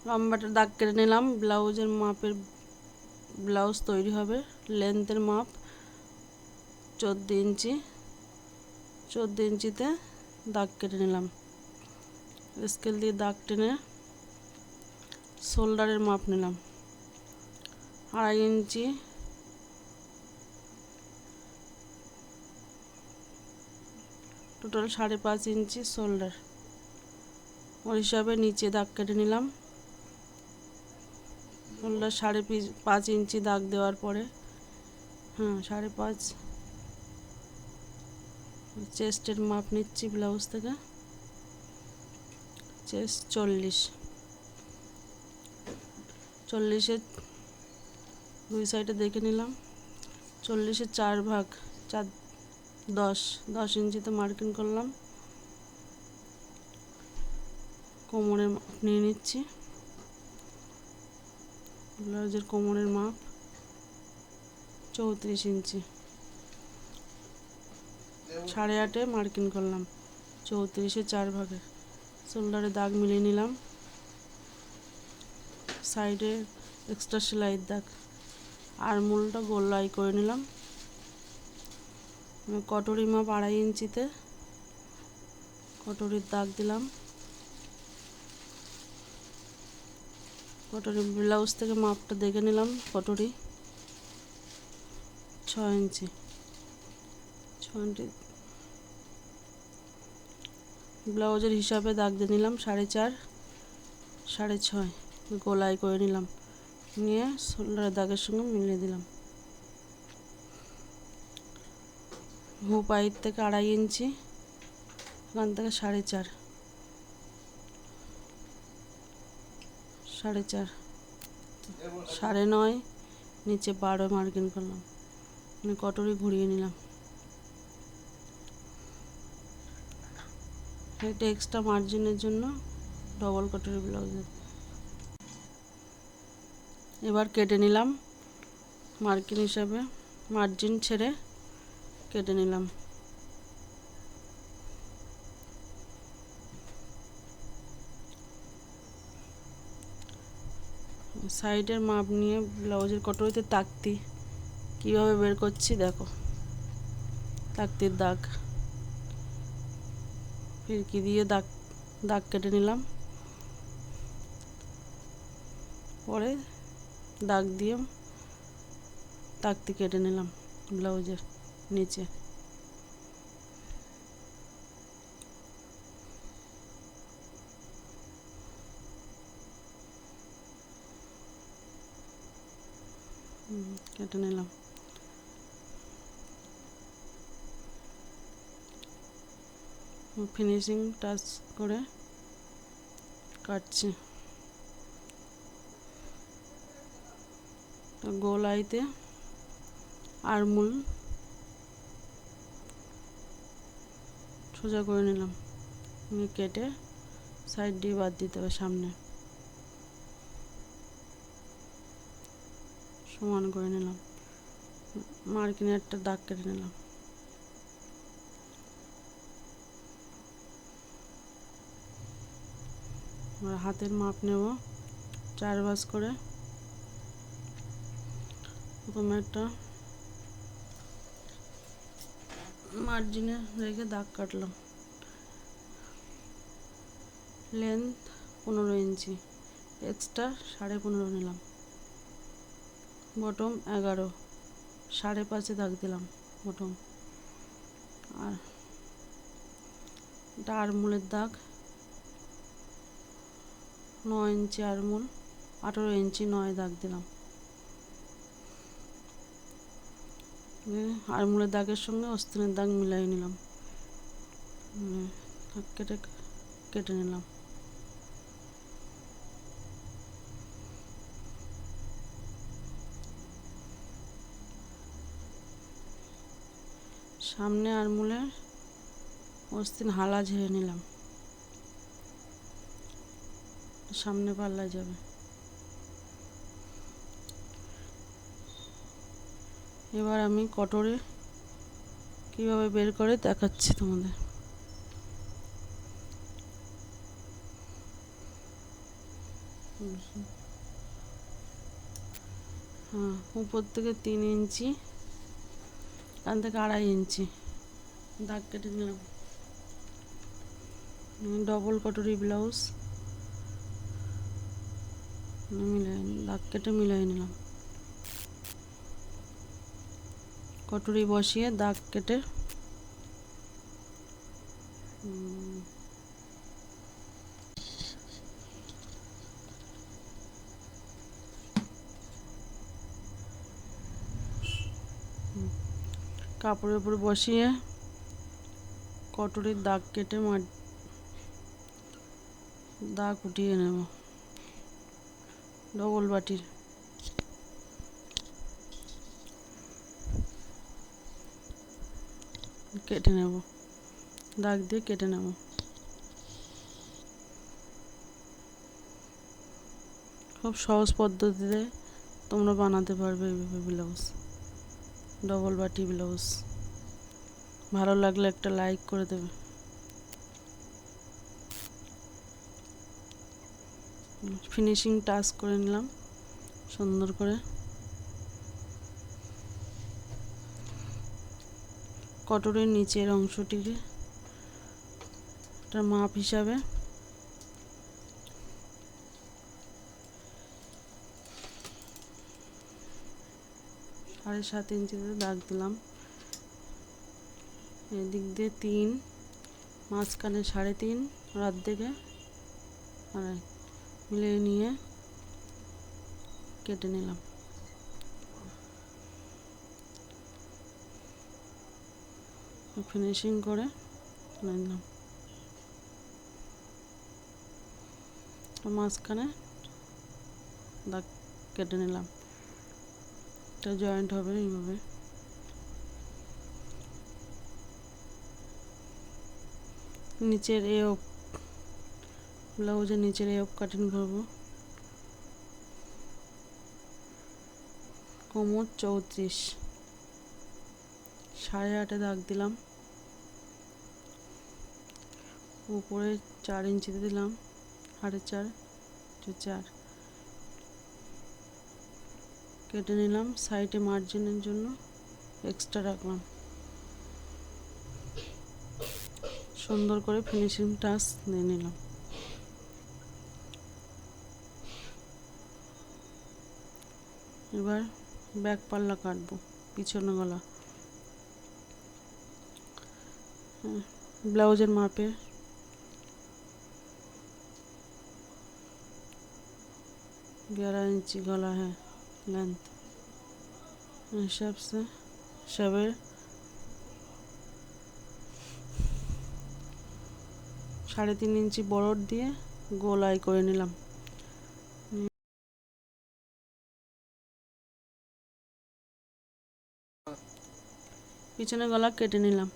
লম্বাটা দাগ কেটে নিলাম। ব্লাউজের মাপের ব্লাউজ তৈরি হবে। লেন্থের মাপ 14 ইঞ্চি। 14 ইঞ্চিতে দাগ কেটে নিলাম। স্কেল দিয়ে দাগ টেনে শোল্ডারের মাপ নিলাম 2.5 ইঞ্চি। টোটাল 5.5 ইঞ্চি শোল্ডার। ওই হিসাবে নিচে দাগ কেটে নিলাম। শোল্ডার 5.5 ইঞ্চি দাগ দেওয়ার পরে 5.5 চেস্টের মাপ নিচ্ছি ব্লাউজ থেকে। চেস্ট 40-এর দুই সাইডে দেখে নিলাম। 40-এর 4 ভাগ 10 ইঞ্চিতে মার্কিং করলাম। কোমরের মাপ নিয়ে নিচ্ছি। ব্লাউজের কোমরের মাপ 34 ইঞ্চি। 8.5 মার্কিং করলাম 34-এর 4 ভাগে। শোল্ডারে দাগ মিলিয়ে নিলাম। সাইডে এক্সট্রা সেলাইয়ের দাগ। আরমোলটা গোলাই করে নিলাম। কটরি মাপ 2.5 ইঞ্চিতে কটরির দাগ দিলাম। কটরি ব্লাউজ থেকে মাপটা দেখে নিলাম। কটরি 6 ইঞ্চি। 6 ইঞ্চি ব্লাউজের হিসাবে দাগ দিয়ে নিলাম 4.5 6.5 গোলাই করে নিলাম। নিয়ে শোল্ডারের দাগের সঙ্গে মিলিয়ে দিলাম। হুপ হাইট থেকে 2.5 ইঞ্চি, এখান থেকে 4.5 9.5 নিচে 12 মার্কিং করলাম। কটরি ঘুরিয়ে নিলাম। এটা এক্সট্রা মার্জিনের জন্য ডবল কটরি ব্লাউজের। এবার কেটে নিলাম মার্কিং হিসাবে। মার্জিন ছেড়ে কেটে নিলাম। সাইডের মাপ নিয়ে ব্লাউজের কটরিতে তাকতি কীভাবে বের করছি দেখো। তাকতির দাগ ফিরকি দিয়ে দাগ কেটে নিলাম। পরে দাগ দিয়ে তাকতি কেটে নিলাম ব্লাউজের নিচে। কেটে নিলাম। ফিনিশিং টাচ করে কাটছি। গোলাইতে আরমোল সোজা করে নিলাম। কেটে সাইড দিয়ে বাদ দিতে হবে। সামনে সমান করে নিলাম। মার্কিংয়ে একটা দাগ কেটে নিলাম। হাতের মাপ নেব 4 ভাঁজ করে। প্রথমে একটা মার্জিনে রেখে দাগ কাটলাম। লেন্থ 15 ইঞ্চি, এক্সট্রা 15.5 নিলাম। বটম 11, 5.5 দাগ দিলাম বটম। আর এটা আরমোলের দাগ 9 ইঞ্চি আরমোল, 18 ইঞ্চি 9 দাগ দিলাম। আরমোলের দাগের সঙ্গে অস্তিনের দাগ মিলাই নিলাম। কেটে নিলাম। সামনে আরমোলের অস্তিন হালা ঝেড়ে নিলাম। সামনে পাল্লায় যাবে। এবার আমি কটরে কিভাবে বের করে দেখাচ্ছি তোমাদের। হ্যাঁ, উপর থেকে 3 ইঞ্চি, এখান থেকে 2.5 ইঞ্চি দাগ কেটে নিলাম। ডবল কটরি ব্লাউজ দাগ কেটে মিলাই নিলাম। কটরি বসিয়ে দাগ কেটে কাপড়ের উপর বসিয়ে কটরির দাগ কেটে দাগ উঠিয়ে নেব। ডবল বাটির কেটে নেব, দাগ দিয়ে কেটে নেব। খুব সহজ পদ্ধতিতে তোমরা বানাতে পারবে এইভাবে ব্লাউজ, ডবল বাটি ব্লাউজ। ভালো লাগলে একটা লাইক করে দেবে। ফিনিশিং টাচ করে নিলাম সুন্দর করে। কটরের নিচের অংশটিকে একটা মাপ হিসাবে 7.5 ইঞ্চিতে দাগ দিলাম। এদিক দিয়ে 3, মাঝখানে 3.5, আর অর্ধেকে 2.5 মিলিয়ে নিয়ে কেটে নিলাম। ফিনিশিং করে নিলাম। মাঝখানে দাগ কেটে নিলাম, এটা জয়েন্ট হবে এইভাবে। নিচের ব্লাউজের নিচের কাটিং করবো। কোমর 34, 8.5 দাগ দিলাম। উপরে 4 ইঞ্চিতে দিলাম, 4.5, 4 কেটে নিলাম। সাইডে মার্জিনের জন্য এক্সট্রা রাখলাম। সুন্দর করে ফিনিশিং টাচ দিয়ে নিলাম। এবার ব্যাক পাল্লা কাটবো, পিছনে গলা। ব্লাউজের मापे 11 इंची गला है लेंथ, हिसाब से सबेर 3.5 इंची बॉर्डर दिए गोलाई करे निलाम। পিছনে গলা কেটে নিলাম।